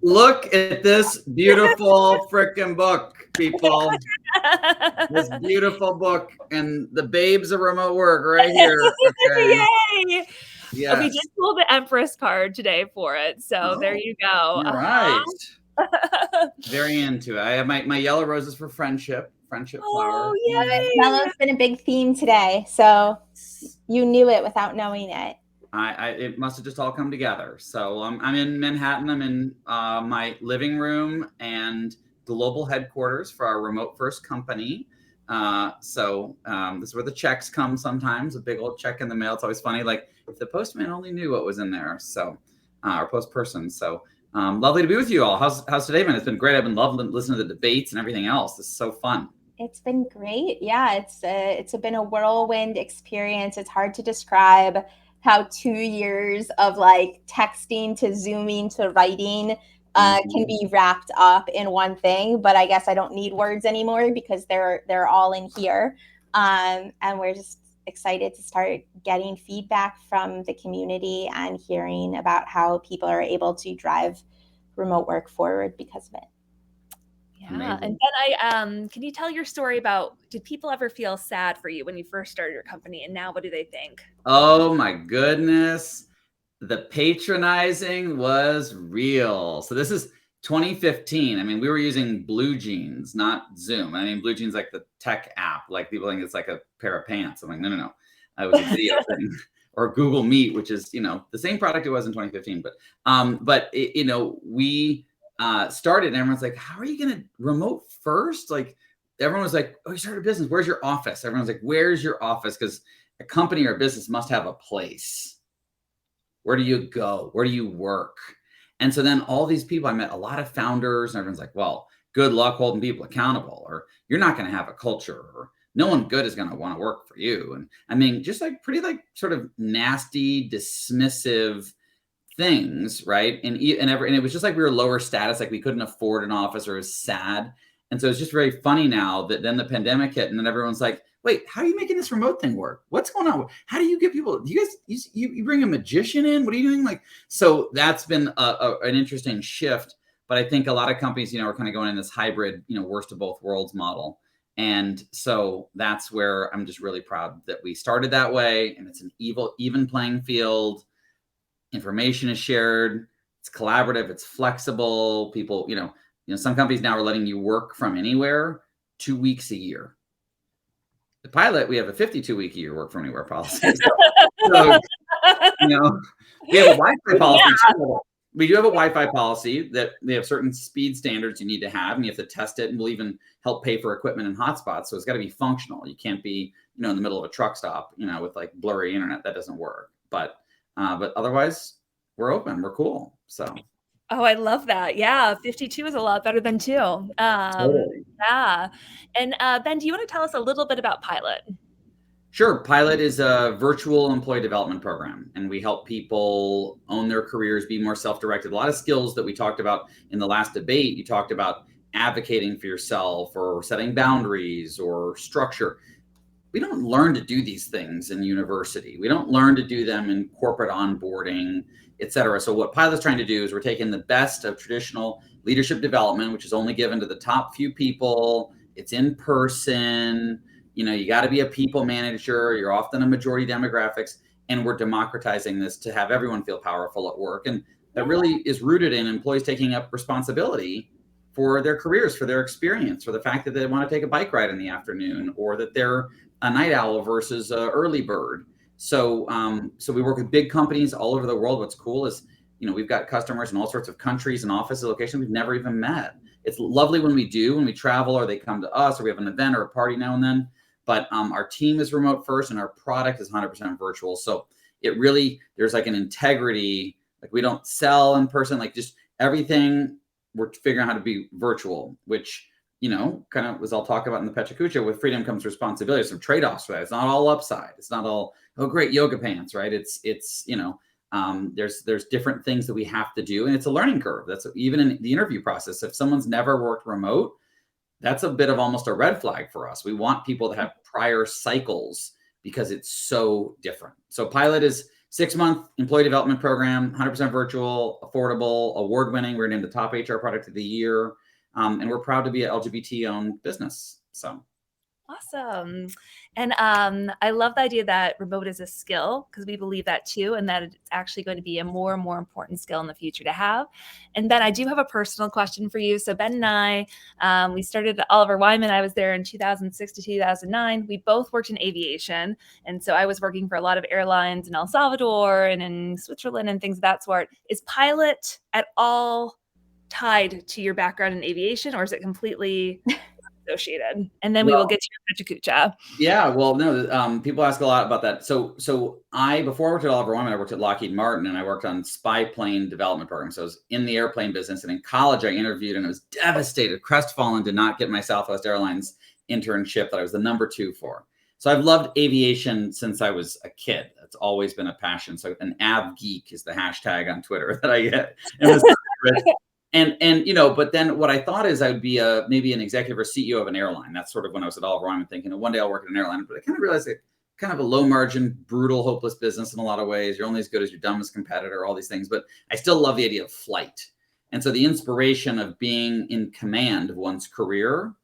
Look at this beautiful freaking book, people. This beautiful book, and the babes of remote work right here. Okay. Yay! Yes. We just pulled the Empress card today for it. So there you go. All right. Very into it. I have my yellow roses for friendship flower. Oh, yay! Yellow's been a big theme today, so you knew it without knowing it. It must have just all come together. So I'm in Manhattan. I'm in my living room and global headquarters for our remote first company. So this is where the checks come sometimes, a big old check in the mail. It's always funny, like if the postman only knew what was in there. So or post person. So lovely to be with you all. How's today been? It's been great. I've been loving listening to the debates and everything else. This is so fun. It's been great. Yeah, it's been a whirlwind experience. It's hard to describe how 2 years of like texting to Zooming to writing can be wrapped up in one thing. But I guess I don't need words anymore because they're all in here. And we're just excited to start getting feedback from the community and hearing about how people are able to drive remote work forward because of it. Yeah. Amazing. And then can you tell your story about, did people ever feel sad for you when you first started your company, and now what do they think? Oh my goodness. The patronizing was real. So this is 2015. I mean, we were using Blue Jeans, not Zoom. I mean, Blue Jeans, like the tech app, like people think it's like a pair of pants. I'm like, no. It was a video thing. Or Google Meet, which is, the same product it was in 2015. But we started and everyone's like, how are you going to remote first? Like everyone was like, oh, you started a business. Where's your office? Everyone's like, where's your office? Because a company or a business must have a place. Where do you go? Where do you work? And so then all these people, I met a lot of founders and everyone's like, well, good luck holding people accountable, or you're not going to have a culture, or no one good is going to want to work for you. And I mean, just like pretty like sort of nasty, dismissive things, right? And it was just like we were lower status, like we couldn't afford an office, or it was sad. And so it's just very funny now that then the pandemic hit and then everyone's like, wait, how are you making this remote thing work? What's going on? How do you get people? Do you guys, you bring a magician in? What are you doing? Like, so that's been an interesting shift. But I think a lot of companies, are kind of going in this hybrid, worst of both worlds model. And so that's where I'm just really proud that we started that way. And it's an even playing field. Information is shared. It's collaborative. It's flexible. People, some companies now are letting you work from anywhere 2 weeks a year. The pilot, we have a 52-week a year work from anywhere policy. So, we have a Wi-Fi policy. Yeah. We do have a Wi-Fi policy that we have certain speed standards you need to have, and you have to test it, and we'll even help pay for equipment and hotspots. So it's got to be functional. You can't be, in the middle of a truck stop, with like blurry internet. That doesn't work. But otherwise, we're open. We're cool. So. Oh, I love that. Yeah, 52 is a lot better than 2. Totally. Yeah. And Ben, do you want to tell us a little bit about Pilot? Sure. Pilot is a virtual employee development program, and we help people own their careers, be more self-directed. A lot of skills that we talked about in the last debate. You talked about advocating for yourself or setting boundaries or structure. We don't learn to do these things in university. We don't learn to do them in corporate onboarding, et cetera. So what Pilot's trying to do is we're taking the best of traditional leadership development, which is only given to the top few people. It's in person. You got to be a people manager. You're often a majority demographics, and we're democratizing this to have everyone feel powerful at work. And that really is rooted in employees taking up responsibility for their careers, for their experience, for the fact that they want to take a bike ride in the afternoon, or that they're a night owl versus an early bird. So we work with big companies all over the world. What's cool is, we've got customers in all sorts of countries and offices, locations we've never even met. It's lovely when we travel, or they come to us, or we have an event or a party now and then. But our team is remote first, and our product is 100% virtual. So it really, there's like an integrity, like we don't sell in person, like just everything we're figuring out how to be virtual, which, kind of as I'll talk about in the Pecha Kutcha, with freedom comes responsibility. Some trade-offs for that. It's not all upside. It's not all, oh, great yoga pants, right? It's there's different things that we have to do, and it's a learning curve. That's even in the interview process. If someone's never worked remote, that's a bit of almost a red flag for us. We want people to have prior cycles because it's so different. So Pilot is 6-month employee development program, 100% virtual, affordable, award-winning. We're named the top HR product of the year. And we're proud to be an LGBT-owned business. So. Awesome. And I love the idea that remote is a skill, because we believe that too, and that it's actually going to be a more and more important skill in the future to have. And Ben, I do have a personal question for you. So Ben and I, we started at Oliver Wyman. I was there in 2006 to 2009. We both worked in aviation. And so I was working for a lot of airlines in El Salvador and in Switzerland and things of that sort. Is pilot at all tied to your background in aviation, or is it completely associated? And then we will get to your Pecha Kutcha. Yeah, well, no, people ask a lot about that. So before I worked at Oliver Wyman, I worked at Lockheed Martin, and I worked on spy plane development programs. So I was in the airplane business, and in college I interviewed, and I was devastated, crestfallen to not get my Southwest Airlines internship that I was the number 2 for. So I've loved aviation since I was a kid. That's always been a passion. So an av geek is the hashtag on Twitter that I get. And but then what I thought is I would be maybe an executive or CEO of an airline. That's sort of when I was at Oliver Wyman, thinking, one day I'll work at an airline. But I kind of realized that kind of a low margin, brutal, hopeless business in a lot of ways. You're only as good as your dumbest competitor, all these things. But I still love the idea of flight. And so the inspiration of being in command of one's career,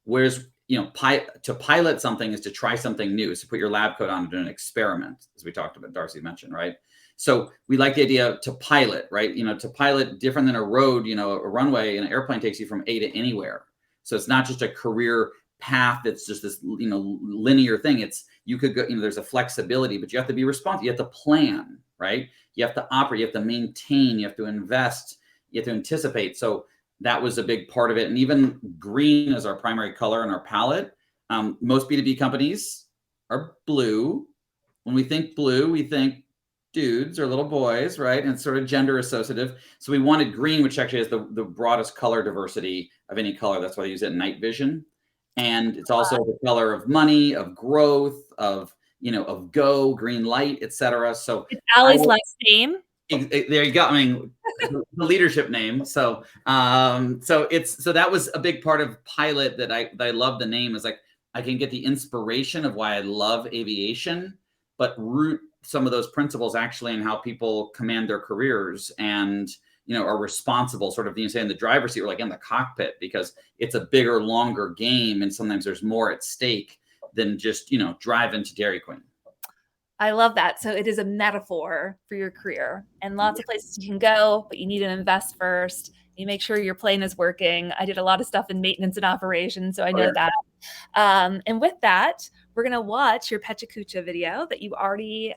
whereas to pilot something is to try something new, is to put your lab coat on and do an experiment, as we talked about, Darcy mentioned, right? So we like the idea to pilot, right? To pilot, different than a road, a runway, an airplane takes you from A to anywhere. So it's not just a career path that's just this, linear thing. It's, you could go, there's a flexibility, but you have to be responsible. You have to plan, right? You have to operate, you have to maintain, you have to invest, you have to anticipate. So that was a big part of it. And even green as our primary color in our palette. Most B2B companies are blue. When we think blue, we think dudes or little boys, right? And it's sort of gender associative. So we wanted green, which actually has the broadest color diversity of any color. That's why I use it in night vision. And it's also the color of money, of growth, of go, green light, etc. So it's Allie's last name. There you go. I mean, the leadership name. So that was a big part of pilot that I love the name, is like, I can get the inspiration of why I love aviation, but root some of those principles actually in how people command their careers and, are responsible, sort of, say in the driver's seat or like in the cockpit, because it's a bigger, longer game. And sometimes there's more at stake than just, driving to Dairy Queen. I love that. So it is a metaphor for your career, and lots of places you can go, but you need to invest first. You make sure your plane is working. I did a lot of stuff in maintenance and operations, so I know that. And with that, we're going to watch your Pecha Kutcha video that you already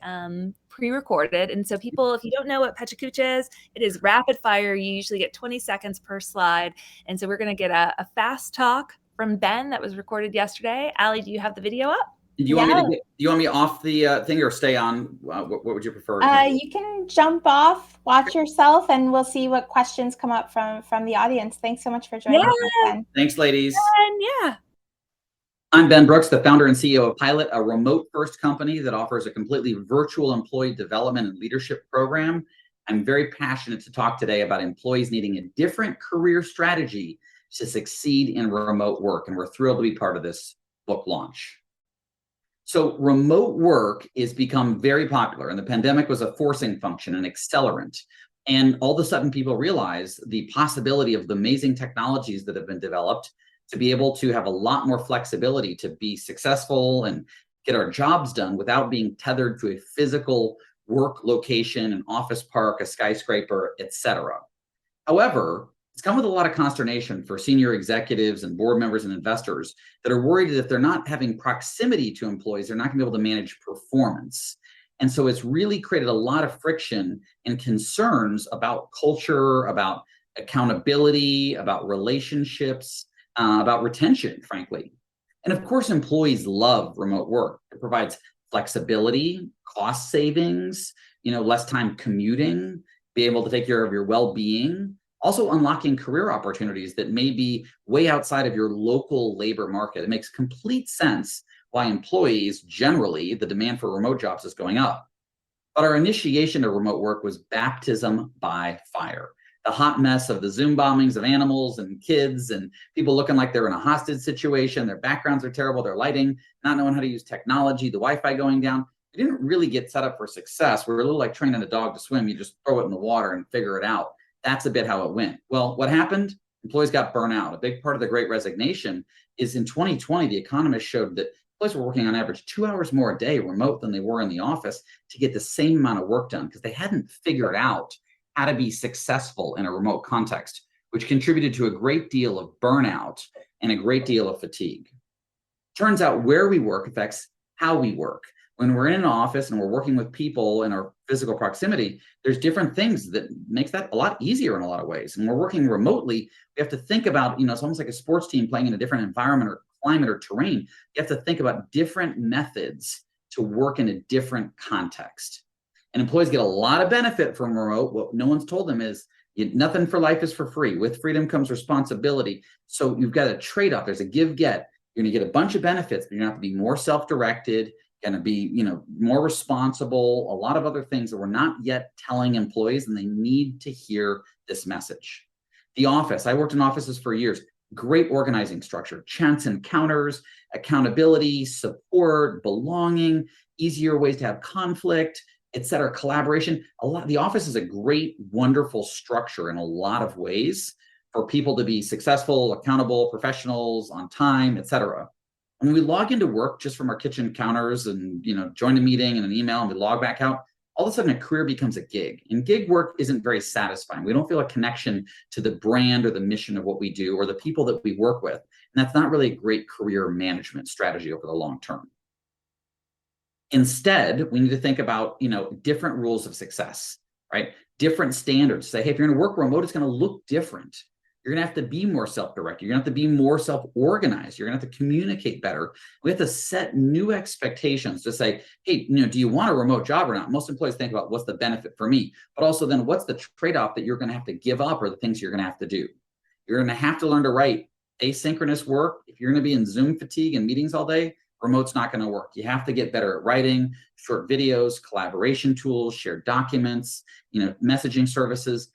pre-recorded. And so people, if you don't know what Pecha Kutcha is, it is rapid fire. You usually get 20 seconds per slide. And so we're going to get a fast talk from Ben that was recorded yesterday. Allie, do you have the video up? Do you want me off the thing or stay on? What would you prefer? You can jump off, watch yourself, and we'll see what questions come up from the audience. Thanks so much for joining us, Ben. Thanks, ladies. Yeah. I'm Ben Brooks, the founder and CEO of Pilot, a remote-first company that offers a completely virtual employee development and leadership program. I'm very passionate to talk today about employees needing a different career strategy to succeed in remote work, and we're thrilled to be part of this book launch. So remote work is become very popular, and the pandemic was a forcing function, an accelerant. And all of a sudden people realize the possibility of the amazing technologies that have been developed to be able to have a lot more flexibility to be successful and get our jobs done without being tethered to a physical work location, an office park, a skyscraper, etc. However, it's come with a lot of consternation for senior executives and board members and investors that are worried that if they're not having proximity to employees, they're not going to be able to manage performance. And so it's really created a lot of friction and concerns about culture, about accountability, about relationships, about retention, frankly. And of course, employees love remote work. It provides flexibility, cost savings, less time commuting, be able to take care of your well-being. Also unlocking career opportunities that may be way outside of your local labor market. It makes complete sense why employees, generally, the demand for remote jobs is going up. But our initiation of remote work was baptism by fire. The hot mess of the Zoom bombings of animals and kids and people looking like they're in a hostage situation. Their backgrounds are terrible, their lighting, not knowing how to use technology, the Wi-Fi going down. we didn't really get set up for success. We were a little like training a dog to swim. You just throw it in the water and figure it out. That's a bit how it went. Well, what happened? Employees got burnt out. A big part of the Great Resignation is in 2020, the economists showed that employees were working on average 2 hours more a day remote than they were in the office to get the same amount of work done because they hadn't figured out how to be successful in a remote context, which contributed to a great deal of burnout and a great deal of fatigue. Turns out where we work affects how we work. When we're in an office and we're working with people in our physical proximity, there's different things that makes that a lot easier in a lot of ways. And we're working remotely, we have to think about, it's almost like a sports team playing in a different environment or climate or terrain. You have to think about different methods to work in a different context. And employees get a lot of benefit from remote. What no one's told them is nothing for life is for free. With freedom comes responsibility. So you've got a trade-off. There's a give-get. You're going to get a bunch of benefits, but you're going to have to be more self-directed, going to be, more responsible, a lot of other things that we're not yet telling employees, and they need to hear this message. The office, I worked in offices for years, great organizing structure, chance encounters, accountability, support, belonging, easier ways to have conflict, et cetera, collaboration. The office is a great, wonderful structure in a lot of ways for people to be successful, accountable, professionals, on time, et cetera. When we log into work just from our kitchen counters and join a meeting and an email and we log back out, all of a sudden a career becomes a gig. And gig work isn't very satisfying. We don't feel a connection to the brand or the mission of what we do or the people that we work with. And that's not really a great career management strategy over the long term. Instead, we need to think about different rules of success, right? Different standards. Say, hey, if you're going to work remote, it's going to look different. You're going to have to be more self-directed. You're going to have to be more self-organized. You're going to have to communicate better. We have to set new expectations to say, hey, do you want a remote job or not? Most employees think about what's the benefit for me, but also then what's the trade-off that you're going to have to give up or the things you're going to have to do. You're going to have to learn to write asynchronous work. If you're going to be in Zoom fatigue and meetings all day, remote's not going to work. You have to get better at writing, short videos, collaboration tools, shared documents, messaging services.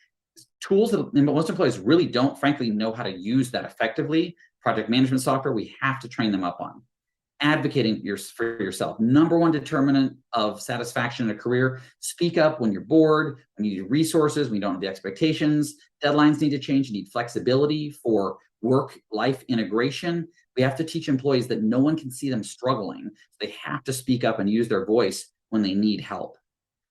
Tools that most employees really don't, frankly, know how to use that effectively. Project management software, we have to train them up on. Advocating for yourself. Number one determinant of satisfaction in a career, speak up when you're bored, when you need resources, when you don't have the expectations. Deadlines need to change. You need flexibility for work-life integration. We have to teach employees that no one can see them struggling. They have to speak up and use their voice when they need help.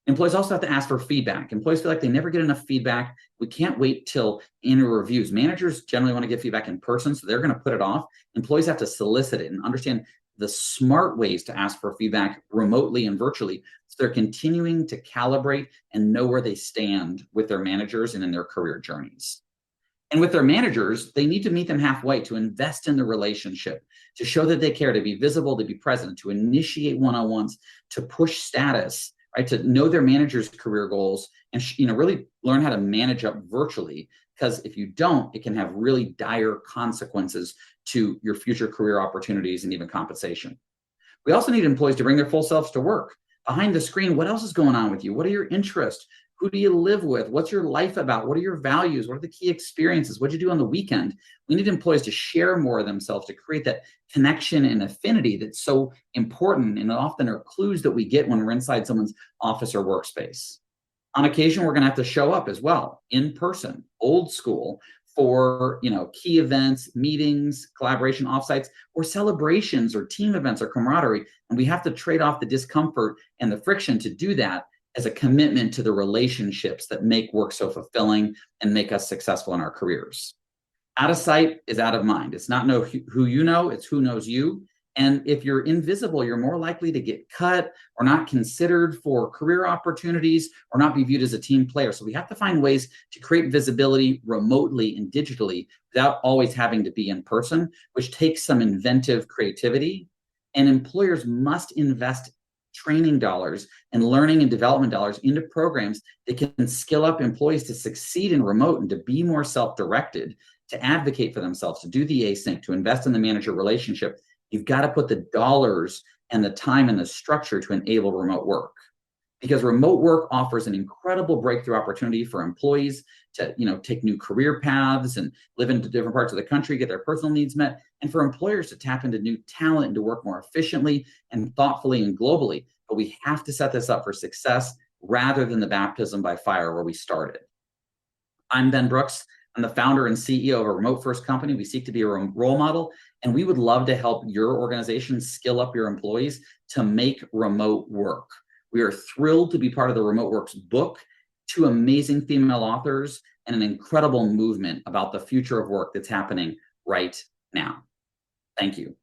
Employees also have to ask for feedback. Employees feel like they never get enough feedback. We can't wait till annual reviews. Managers generally want to get feedback in person, so they're going to put it off. Employees have to solicit it and understand the smart ways to ask for feedback remotely and virtually, so they're continuing to calibrate and know where they stand with their managers and in their career journeys. And with their managers, they need to meet them halfway, to invest in the relationship, to show that they care, to be visible, to be present, to initiate one-on-ones, to push status, right? To know their manager's career goals and really learn how to manage up virtually. Because if you don't, it can have really dire consequences to your future career opportunities and even compensation. We also need employees to bring their full selves to work. Behind the screen, what else is going on with you? What are your interests? Who do you live with? What's your life about? What are your values? What are the key experiences? What do you do on the weekend? We need employees to share more of themselves, to create that connection and affinity that's so important, and often are clues that we get when we're inside someone's office or workspace. On occasion, we're going to have to show up as well, in person, old school, for key events, meetings, collaboration offsites, or celebrations or team events or camaraderie. And we have to trade off the discomfort and the friction to do that as a commitment to the relationships that make work so fulfilling and make us successful in our careers. Out of sight is out of mind. It's not know who you know, it's who knows you. And if you're invisible, you're more likely to get cut or not considered for career opportunities or not be viewed as a team player. So we have to find ways to create visibility remotely and digitally without always having to be in person, which takes some inventive creativity. And employers must invest training dollars and learning and development dollars into programs that can skill up employees to succeed in remote and to be more self-directed, to advocate for themselves, to do the async, to invest in the manager relationship. You've got to put the dollars and the time and the structure to enable remote work, because remote work offers an incredible breakthrough opportunity for employees to take new career paths and live into different parts of the country, get their personal needs met, and for employers to tap into new talent and to work more efficiently and thoughtfully and globally. but we have to set this up for success rather than the baptism by fire where we started. I'm Ben Brooks. I'm the founder and CEO of a remote first company. We seek to be a role model, and we would love to help your organization skill up your employees to make remote work. We are thrilled to be part of the Remote Works book, 2 amazing female authors, and an incredible movement about the future of work that's happening right now. Thank you.